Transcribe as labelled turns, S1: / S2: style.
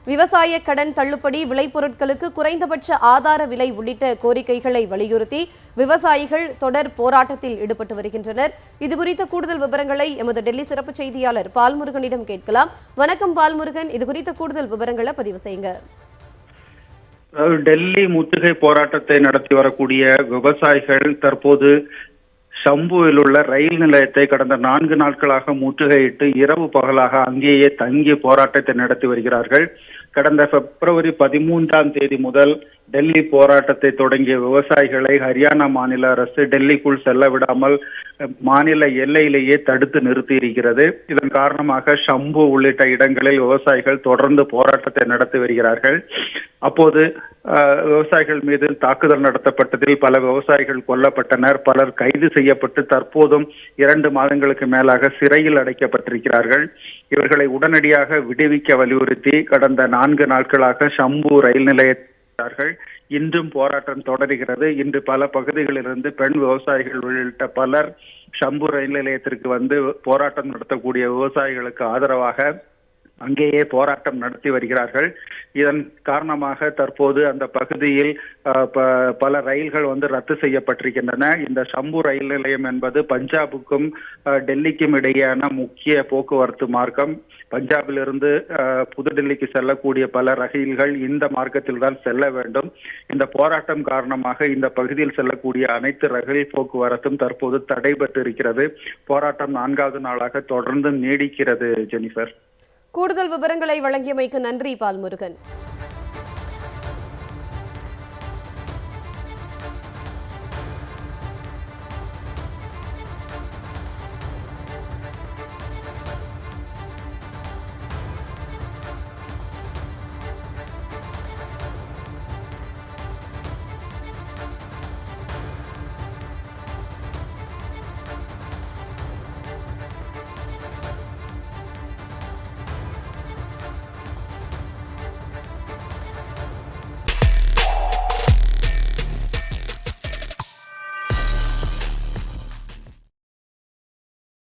S1: விவசாய கடன் தள்ளுபடி, விளைபொருட்களுக்கு குறைந்தபட்ச ஆதார விலை உள்ளிட்ட கோரிக்கைகளை வலியுறுத்தி விவசாயிகள் தொடர் போராட்டத்தில் ஈடுபட்டு வருகின்றனர். இதுகுறித்த கூடுதல் விவரங்களை எமது டெல்லி சிறப்பு செய்தியாளர் பால்முருகனிடம் கேட்கலாம். வணக்கம் பால்முருகன், இதுகுறித்த கூடுதல் விவரங்களை பதிவு செய்யுங்க.
S2: டெல்லி முற்றுகை போராட்டத்தை நடத்தி வரக்கூடிய விவசாயிகள் தற்போது ஷம்புவில் உள்ள ரயில் நிலையத்தை கடந்த 4 நாட்களாக முற்றுகையிட்டு இரவு பகலாக அங்கேயே தங்கி போராட்டத்தை நடத்தி வருகிறார்கள். கடந்த பிப்ரவரி 13ஆம் தேதி முதல் டெல்லி போராட்டத்தை தொடங்கிய விவசாயிகளை ஹரியானா மாநில அரசு டெல்லிக்குள் செல்ல விடாமல் மாநில எல்லையிலேயே தடுத்து நிறுத்தி இருக்கிறது. இதன் காரணமாக ஷம்பு உள்ளிட்ட இடங்களில் விவசாயிகள் தொடர்ந்து போராட்டத்தை நடத்தி வருகிறார்கள். அப்போது விவசாயிகள் மீது தாக்குதல் நடத்தப்பட்டதில் பல விவசாயிகள் கொல்லப்பட்டனர். பலர் கைது செய்யப்பட்டு தற்போதும் 2 மாதங்களுக்கு மேலாக சிறையில் அடைக்கப்பட்டிருக்கிறார்கள். இவர்களை உடனடியாக விடுவிக்க வலியுறுத்தி கடந்த 4 நாட்களாக ஷம்பு ரயில் நிலையத்தார்கள் இன்றும் போராட்டம் தொடர்கிறது. இன்று பல பகுதிகளிலிருந்து பெண் விவசாயிகள் உள்ளிட்ட பலர் ஷம்பு ரயில் நிலையத்திற்கு வந்து போராட்டம் நடத்தக்கூடிய விவசாயிகளுக்கு ஆதரவாக அங்கேயே போராட்டம் நடத்தி வருகிறார்கள். இதன் காரணமாக தற்போது அந்த பகுதியில் பல ரயில்கள் வந்து ரத்து செய்யப்பட்டிருக்கின்றன. இந்த ஷம்பு ரயில் நிலையம் என்பது பஞ்சாபுக்கும் டெல்லிக்கும் இடையேயான முக்கிய போக்குவரத்து மார்க்கம். பஞ்சாபிலிருந்து புதுடெல்லிக்கு செல்லக்கூடிய பல ரயில்கள் இந்த மார்க்கத்தில் தான் செல்ல வேண்டும். இந்த போராட்டம் காரணமாக இந்த பகுதியில் செல்லக்கூடிய அனைத்து ரயில் போக்குவரத்தும் தற்போது தடைபட்டு இருக்கிறது. போராட்டம் 4வது நாளாக தொடர்ந்து நீடிக்கிறது. ஜெனிஃபர்,
S1: கூடுதல் விவரங்களை வழங்கியமைக்கு நன்றி பால்முருகன்.